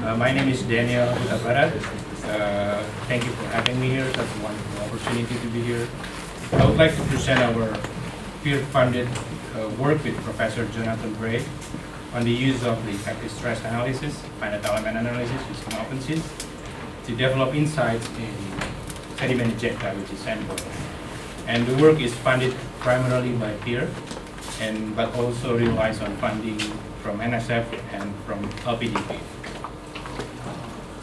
My name is Daniel Hutabarat. Thank you for having me here. That's a wonderful opportunity to be here. I would like to present our peer-funded work with Professor Jonathan Bray on the use of the effective stress analysis, finite element analysis using OpenSys to develop insights in sediment ejecta, which is sand boils. And the work is funded primarily by peer, but also relies on funding from NSF and from LPDP.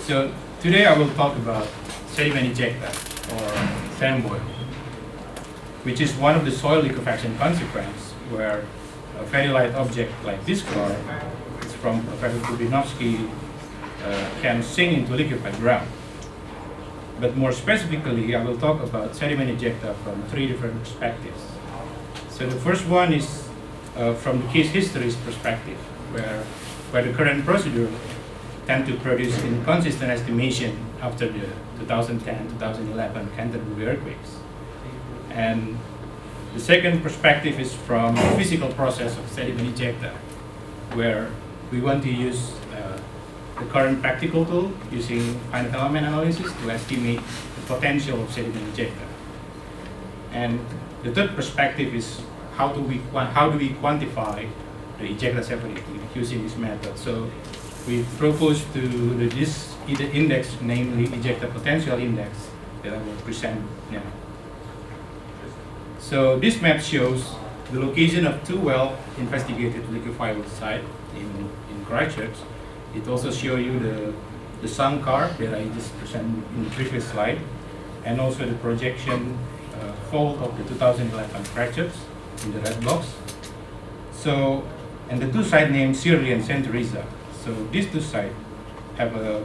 So today I will talk about sediment ejecta or sand boil, which is one of the soil liquefaction consequences where a very light object like this car, it's from Professor Kubinovsky, can sink into liquefied ground. But more specifically, I will talk about sediment ejecta from three different perspectives. So the first one is from the case history's perspective, where the current procedure tend to produce inconsistent estimation after the 2010-2011 Canterbury earthquakes. And the second perspective is from the physical process of sediment ejecta, where we want to use the current practical tool using finite element analysis to estimate the potential of sediment ejecta. And the third perspective is how do we quantify the ejecta severity using this method. So we propose to this index, namely ejecta potential index, that I will present now. So this map shows the location of two well-investigated liquefiable sites in Christchurch. It also shows you the sunk car that I just presented in the previous slide, and also the projection fault of the 2011 Christchurch in the red box. So, and the two sites named Silty and St. Teresa. So these two sites have are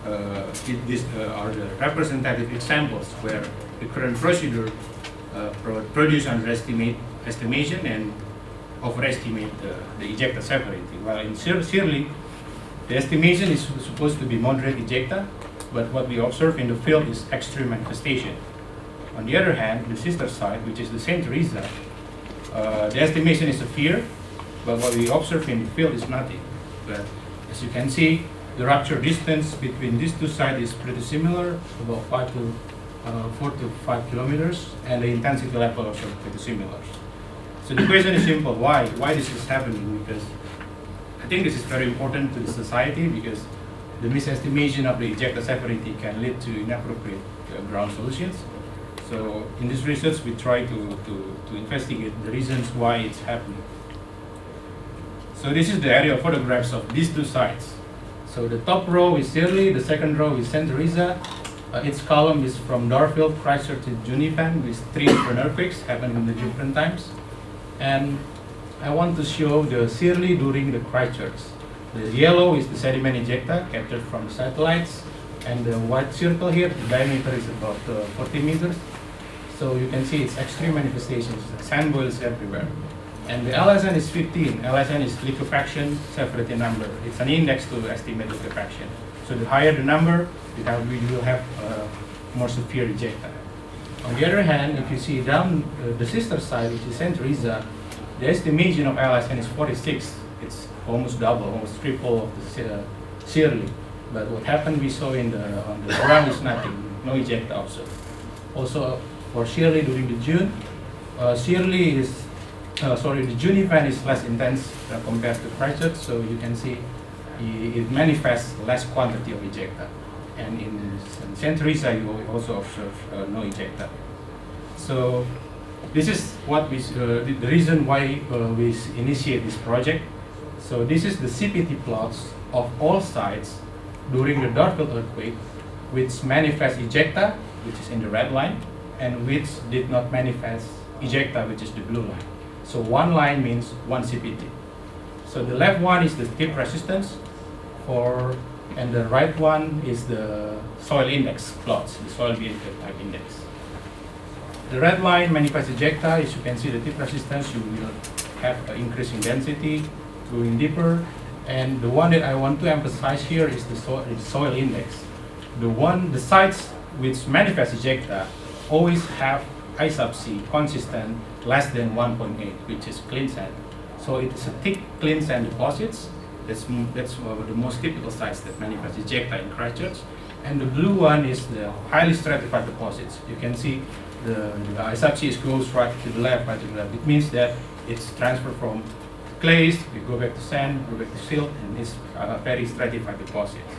the representative examples where the current procedure produce estimation and overestimate the ejecta severity. While in Silty, the estimation is supposed to be moderate ejecta, but what we observe in the field is extreme manifestation. On the other hand, the sister site, which is the St. Teresa, the estimation is severe, but what we observe in the field is nothing. But as you can see, the rupture distance between these two sites is pretty similar, about 4 to 5 kilometers, and the intensity level also pretty similar. So the question is simple: why this is happening? Because I think this is very important to the society, because the misestimation of the ejecta severity can lead to inappropriate ground solutions. So in this research, we try to investigate the reasons why it's happening. So this is the aerial photographs of these two sites. So the top row is Silty, the second row is St. Teresa. Its column is from Darfield, Christchurch to Junipan, with three different earthquakes happening in the different times. And I want to show the Silty during the Christchurch. The yellow is the sediment ejecta captured from the satellites, and the white circle here, the diameter is about 40 meters. So you can see it's extreme manifestations, sand boils everywhere. And the LSN is 15. LSN is liquefaction severity number. It's an index to estimate liquefaction. So the higher the number, we will have more severe ejecta. On the other hand, if you see down the sister side, which is St. Teresa, the estimation of LSN is 46. It's almost double, almost triple of the Silty. But what happened, we saw on the ground is nothing, no ejecta observed. Also for Silty during the June, the Junipan is less intense compared to Christchurch, so you can see it manifests less quantity of ejecta. And in St. Teresa, you also observe no ejecta. So this is what the reason why we initiate this project. So this is the CPT plots of all sites during the Darfield earthquake, which manifest ejecta, which is in the red line, and which did not manifest ejecta, which is the blue line. So one line means one CPT. So the left one is the tip resistance, and the right one is the soil index plots, the soil behavior type index. The red line manifests ejecta. As you can see, the tip resistance, you will have an increasing density, going deeper. And the one that I want to emphasize here is the soil index. The sites which manifest ejecta always have I sub C consistent less than 1.8, which is clean sand. So it is a thick clean sand deposits, That's the most typical sites that manifest ejecta in Christchurch. And the blue one is the highly stratified deposits. You can see the isopsy goes right to the left, right to the left. It means that it's transferred from clays, we go back to sand, go back to silt, and it's very stratified deposits.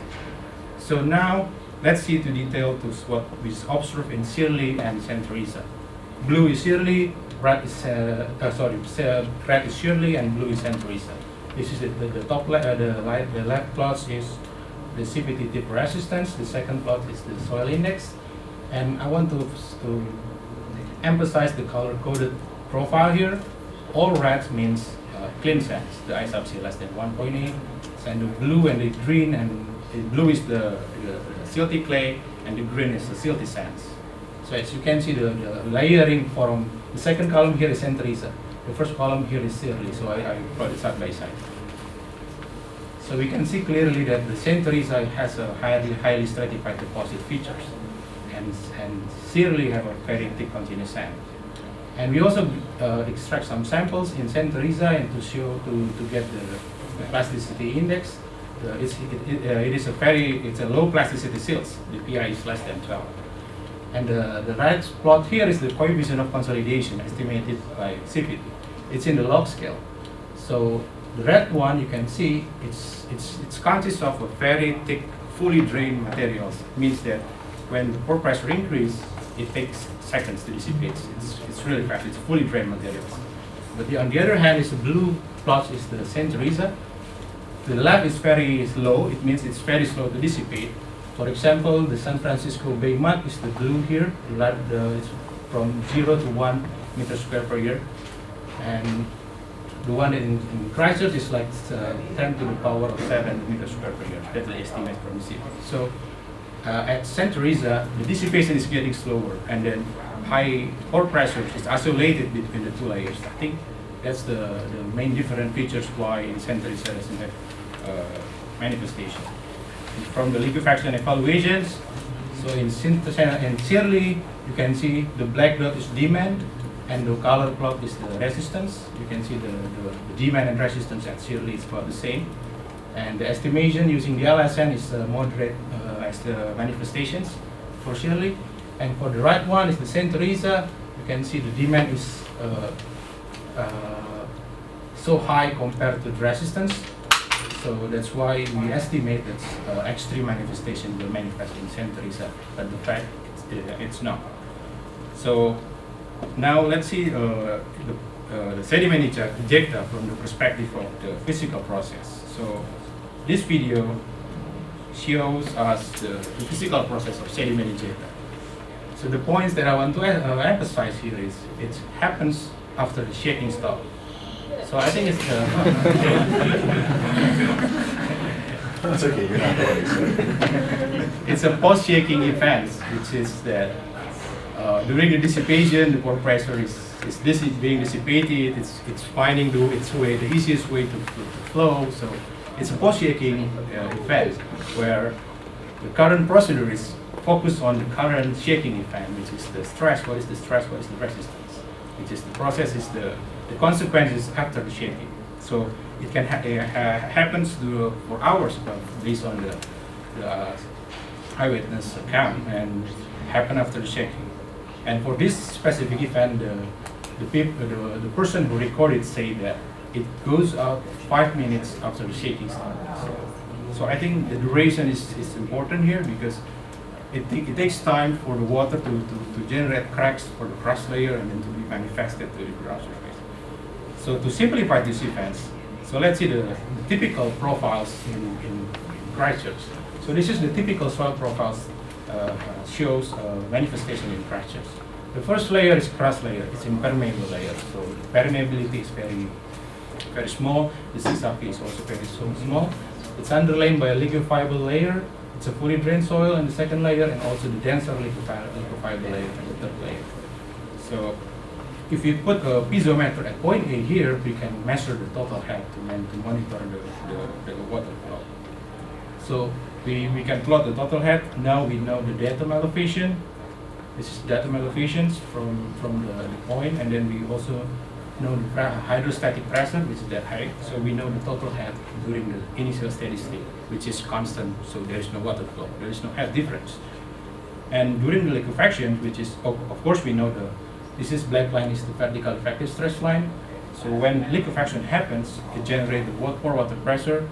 So now let's see to detail to what we observe in Silty and St. Teresa. Blue is Silty, red is red is Silty, and blue is St. Teresa. This is the top the left plots is the CPT tip resistance. The second plot is the soil index, and I want to emphasize the color-coded profile here. All red means clean sands, the isopsy less than 1.8, and the blue and the green, and the blue is the silty clay, and the green is the silty sands. So as you can see, the layering from the second column here is St. Teresa. The first column here is Silty, so I plot it side by side. So we can see clearly that the St. Teresa has a highly stratified deposit features, and Silty have a very thick continuous sand. And we also extract some samples in St. Teresa and to show to get the plasticity index. It's a low plasticity silts. The PI is less than 12. And the right plot here is the coefficient of consolidation estimated by CPT. It's in the log scale. So the red one, you can see it's consists of a very thick, fully drained materials. It means that when the pore pressure increases, it takes seconds to dissipate. It's really fast. It's fully drained materials. But on the other hand, is the blue plot is the St. Teresa. The left is very slow. It means it's very slow to dissipate. For example, the San Francisco Bay mud is the blue here. It's from 0 to 1 meter square per year, and the one in Christchurch is like 10 to the power of 7 meters square per year. That's the estimate from the city. So at St. Teresa, the dissipation is getting slower, and then high pore pressure is isolated between the two layers. I think that's the main different features why in St. Teresa doesn't have manifestation. From the liquefaction evaluations, so in Silty, you can see the black dot is demand, and the color plot is the resistance. You can see the demand and resistance at Silty is about the same. And the estimation using the LSN is moderate as the manifestations for Silty. And for the right one is the St. Teresa. You can see the demand is so high compared to the resistance. So that's why we estimate that extreme manifestation will manifest in St. Teresa, but the fact it's not. So now let's see the sediment ejecta from the perspective of the physical process. So this video shows us the physical process of sediment ejecta. So the points that I want to emphasize here is it happens after the shaking stop. So I think it's That's okay, you're not going. It's a post-shaking event, which is that during the dissipation, the pore pressure is being dissipated. It's finding the easiest way to flow. So it's a post-shaking event where the current procedure is focused on the current shaking event, which is the stress. What is the stress? What is the resistance? Which is the process is the consequences after the shaking. So it can happens for hours, but based on the eyewitness account, and happen after the shaking. And for this specific event, the person who recorded say that it goes out 5 minutes after the shaking starts. So I think the duration is important here because it takes time for the water to generate cracks for the crust layer and then to be manifested to the ground surface. So to simplify these events, so let's see the typical profiles in Christchurch. So this is the typical soil profiles shows manifestation in Christchurch. The first layer is crust layer. It's impermeable layer. So the permeability is very small. The CSAP is also very small. It's underlain by a liquefiable layer. It's a fully drained soil in the second layer, and also the denser liquefiable layer in the third layer. So if you put a piezometer at point A here, we can measure the total head to monitor the water flow. So we can plot the total head. Now we know the datum elevation. This is datum elevations from the point, and then we also know the hydrostatic pressure, which is that height, so we know the total head during the initial steady state, which is constant, so there is no water flow, there is no head difference. And during the liquefaction, which is, of course we know this is black line is the vertical effective stress line, so when liquefaction happens, it generates the more water pressure,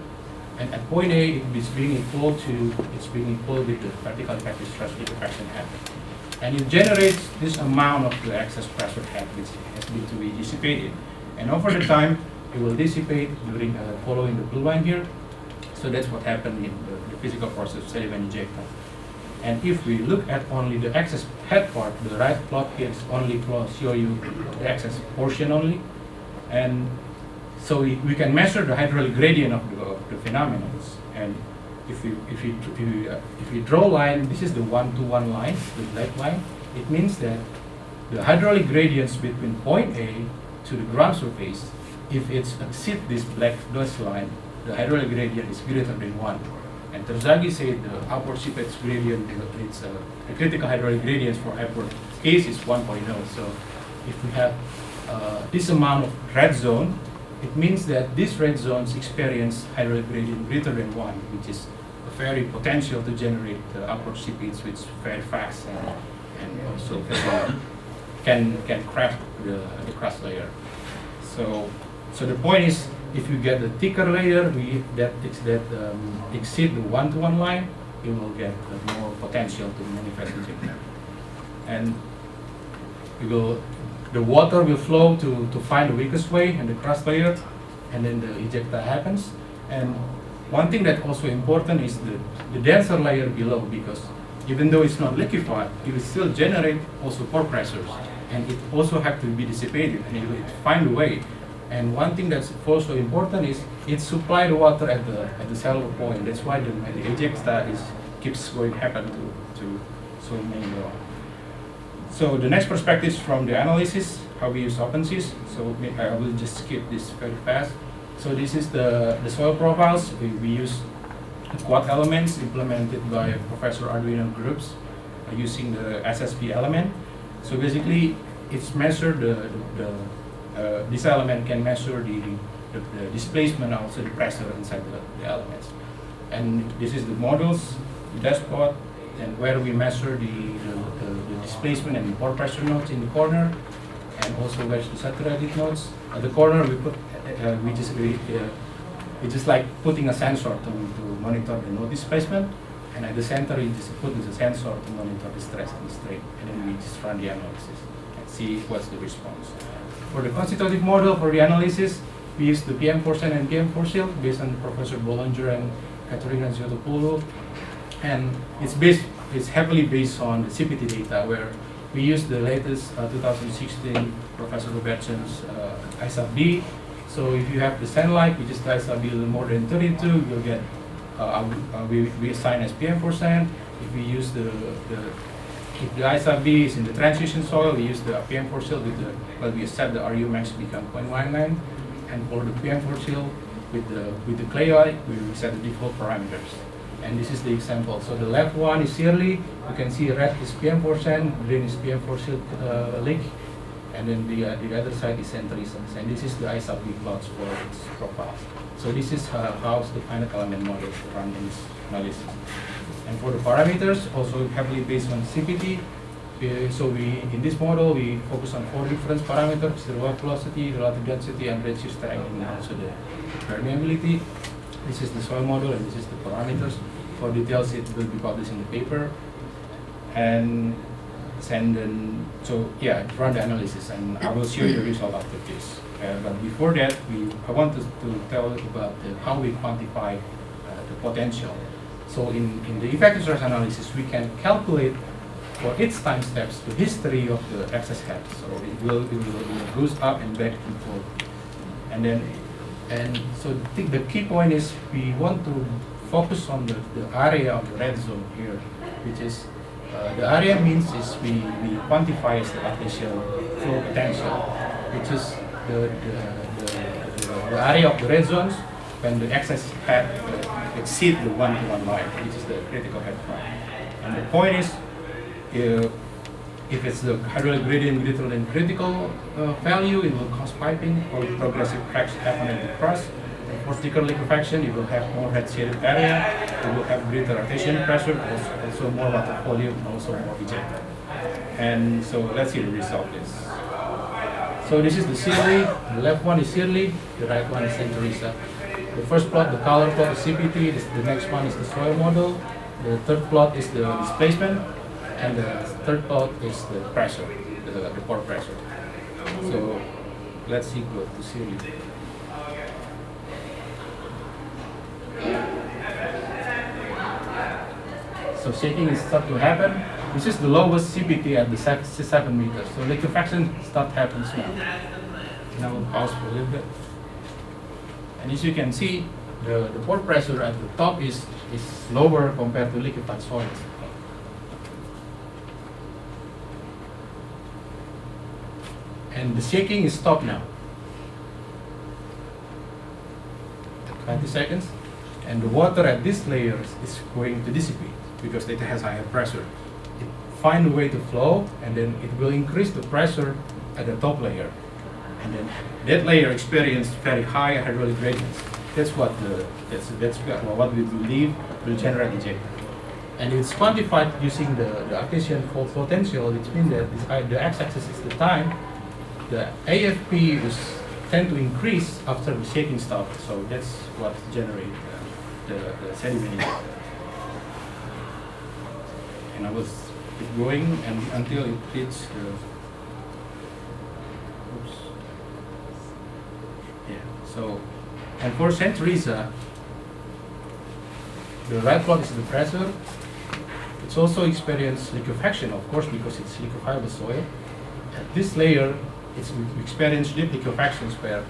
and at point A, it's being equal with the vertical effective stress liquefaction head. And it generates this amount of the excess pressure head, which has been to be dissipated. And over the time, it will dissipate during following the blue line here. So that's what happened in the physical process of Sullivan ejecta. And if we look at only the excess head part, the right plot here is only show you the excess portion only. And so we can measure the hydraulic gradient of the phenomenon. And if we draw a line, this is the 1-to-1 line, the black line. It means that the hydraulic gradients between point A to the ground surface, if it exceeds this black dashed line, the hydraulic gradient is greater than 1. And Terzaghi said the upward seepage gradient, the critical hydraulic gradients for upward case is 1.0. So if we have this amount of red zone, it means that these red zones experience hydraulic gradient greater than 1, which is a very potential to generate upward seepage, which is very fast and also can crack the crust layer. So the point is, if you get a thicker layer that exceed the 1-to-1 line, you will get more potential to manifest ejecta. And the water will flow to find the weakest way in the crust layer, and then the ejecta happens. And one thing that also important is the denser layer below, because even though it's not liquefied, it will still generate also pore pressures, and it also have to be dissipated, and it will find a way. And one thing that's also important is it supply the water at the cellular point. That's why the ejecta keeps going happen to so many more. So the next perspective is from the analysis, how we use OpenSys. So I will just skip this very fast. So this is the soil profiles. We use the quad elements implemented by Professor Arduino groups using the SSP element. So basically, it's measured this element can measure the displacement, also the pressure inside the elements. And this is the models, the dashboard, and where we measure the displacement and the pore pressure nodes in the corner, and also where's the saturated nodes. At the corner, we just like putting a sensor to monitor the node displacement, and at the center, we just put the sensor to monitor the stress and the strain, and then we just run the analysis and see what's the response. For the constitutive model for the analysis, we use the PM4 and PM4 based on Professor Bollinger and Katerina Ziotopoulou. And it's heavily based on the CPT data, where we use the latest 2016 Professor Robertson's ISAB. So if you have the sunlight, which is the ISAB more than 32, you'll get, we assign as PM4. If we use if the ISAB is in the transition soil, we use the PM4 but we set the RU max become 0.19. And for the PM4 with the clay oil, we set the default parameters. And this is the example. So the left one is yearly. You can see red is PM4, green is PM4 leak, and then the other side is centrisms. And this is the ISAB plots for its profiles. So this is how the finite element models run in this analysis. And for the parameters, also heavily based on CPT. So in this model, we focus on 4 different parameters: the relative velocity, relative density, and redshift strength, and also the permeability. This is the soil model, and this is the parameters. For details, it will be published in the paper. And then, so yeah, run the analysis, and I will show you the result after this. But before that, I want to tell you about how we quantify the potential. So in the effective stress analysis, we can calculate for each time steps the history of the excess head. So it goes up and back and forth. And so the key point is we want to focus on the area of the red zone here, which is the area means is we quantify as the partial flow potential, which is the area of the red zones when the excess head exceed the 1-to-1 line, which is the critical head point. And the point is, If it's the hydraulic gradient greater than critical value, it will cause piping or progressive cracks happen at the crust. For thicker liquefaction, it will have more head shaded area, it will have greater rotation pressure, also more water volume, and also more ejecta. And so let's see the result of this. So this is the Silty, the left one is Silty, the right one is Centrisa. The first plot, the color plot is CPT, the next one is the soil model, the third plot is the displacement, and the third plot is the pressure, the pore pressure. So let's see, go to Silty. So shaking is start to happen. This is the lowest CPT at the 7 meters. So liquefaction start happens now. Now we'll pause for a little bit. And as you can see, the pore pressure at the top is lower compared to liquefied soils. And the shaking is stopped now. 20 seconds. And the water at these layers is going to dissipate because it has higher pressure. It finds a way to flow, and then it will increase the pressure at the top layer. And then that layer experiences very high hydraulic gradients. That's what what we believe will generate ejecta. And it's quantified using the artesian fault potential, which means that the x-axis is the time. The AFP tend to increase after the shaking stops. So that's what generates the sediment. And I will keep going until it hits the. Oops. Yeah. So, and for Centrisa, the right plot is the pressure. It's also experienced liquefaction, of course, because it's liquefiable soil. At this layer, we experience deep liquefactions where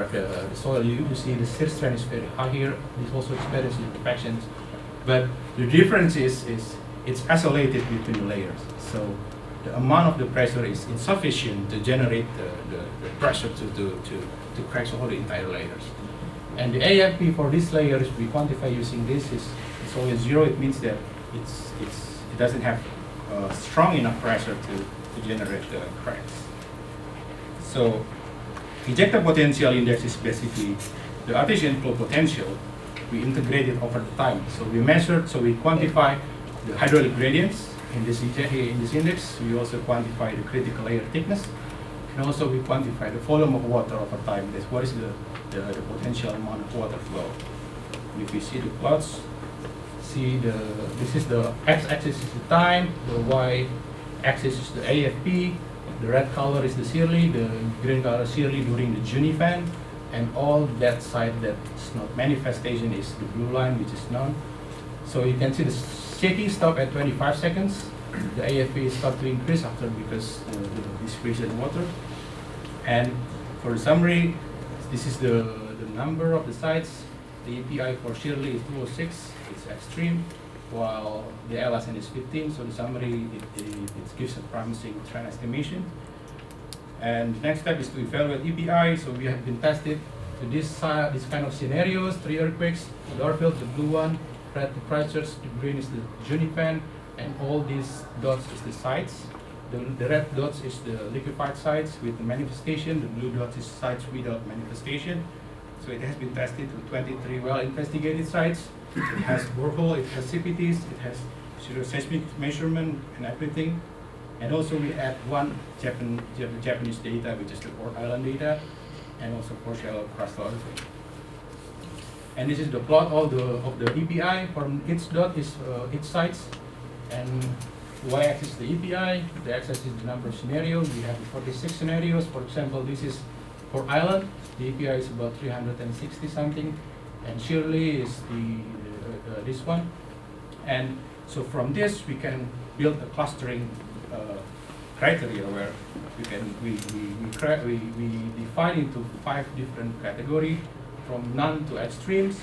the soil, you see the shear strength is very high here. This also experiences liquefactions, but the difference is it's isolated between the layers. So the amount of the pressure is insufficient to generate the pressure to crack all the entire layers. And the AFP for these layers we quantify using this is always 0. It means that it doesn't have strong enough pressure to generate the cracks. So ejecta potential index is basically the artesian flow potential. We integrate it over the time. So we measured, so we quantify the hydraulic gradients in this index. We also quantify the critical layer thickness, and also we quantify the volume of water over time. That's what is the potential amount of water flow. If you see the plots, this is the x-axis is the time, the y-axis is the AFP, the red color is the Silty, the green color is Silty during the Junifan, and all that side that's not manifestation is the blue line, which is none. So you can see the shaking stop at 25 seconds. The AFP start to increase after because the dissipation water. And for the summary, this is the number of the sites. The API for Silty is 206, it's extreme, while the LSN is 15. So the summary, it gives a promising trend estimation. And the next step is to evaluate EPI. So we have been tested to this kind of scenarios: 3 earthquakes, the Dorfield, the blue one, red the pressures, the green is the Junifan, and all these dots is the sites. The red dots is the liquefied sites with the manifestation. The blue dots is sites without manifestation. So it has been tested to 23 well-investigated sites. It has borehole, it has CPTs, it has seismic measurement and everything. And also we add one Japanese data, which is the Port Island data, and also for shallow crustal earthquake. And this is the plot of the EPI from each dot is each sites, and y-axis is the EPI, the x-axis is the number of scenarios. We have 46 scenarios. For example, this is for island, the EPI is about 360 something, and Silty is this one. And so from this we can build a clustering criteria where we divide into 5 different categories from none to extremes,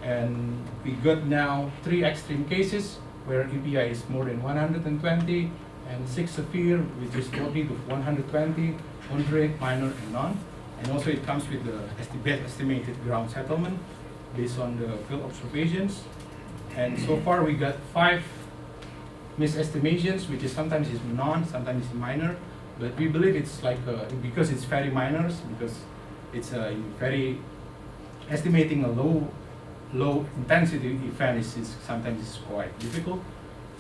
and we got now 3 extreme cases where EPI is more than 120, and 6 severe, which is 40 to 120, moderate, minor, and none. And also it comes with the estimated ground settlement based on the field observations. And so far we got 5 misestimations, which is sometimes is sometimes is minor, but we believe it's like because it's very minor, because it's very estimating a low intensity event is sometimes is quite difficult.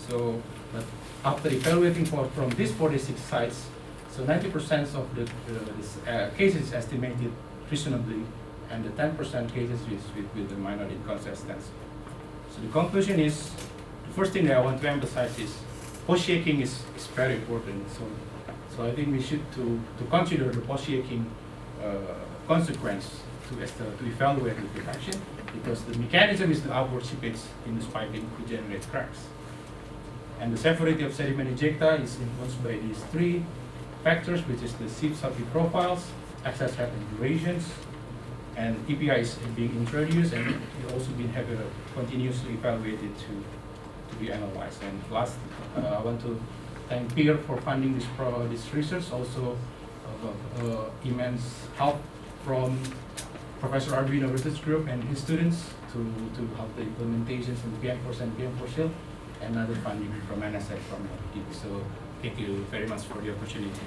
So, but after evaluating from these 46 sites, so 90% of the cases estimated reasonably, and the 10% cases is with the minor inconsistency. So the conclusion is, the first thing that I want to emphasize is post-shaking is very important. So I think we should to consider the post-shaking consequence to evaluate the protection, because the mechanism is the outward seepage in the piping to generate cracks. And the severity of sediment ejecta is influenced by these three factors, which is the seep subject profiles, access head and durations, and EPI is being introduced, and it also been continuously evaluated to be analyzed. And last, I want to thank Pierre for funding this research. Also, immense help from Professor Arduino Research Group and his students to help the implementations in PM4 and PM4 Shield, and other funding from NSF from LPD. So thank you very much for the opportunity.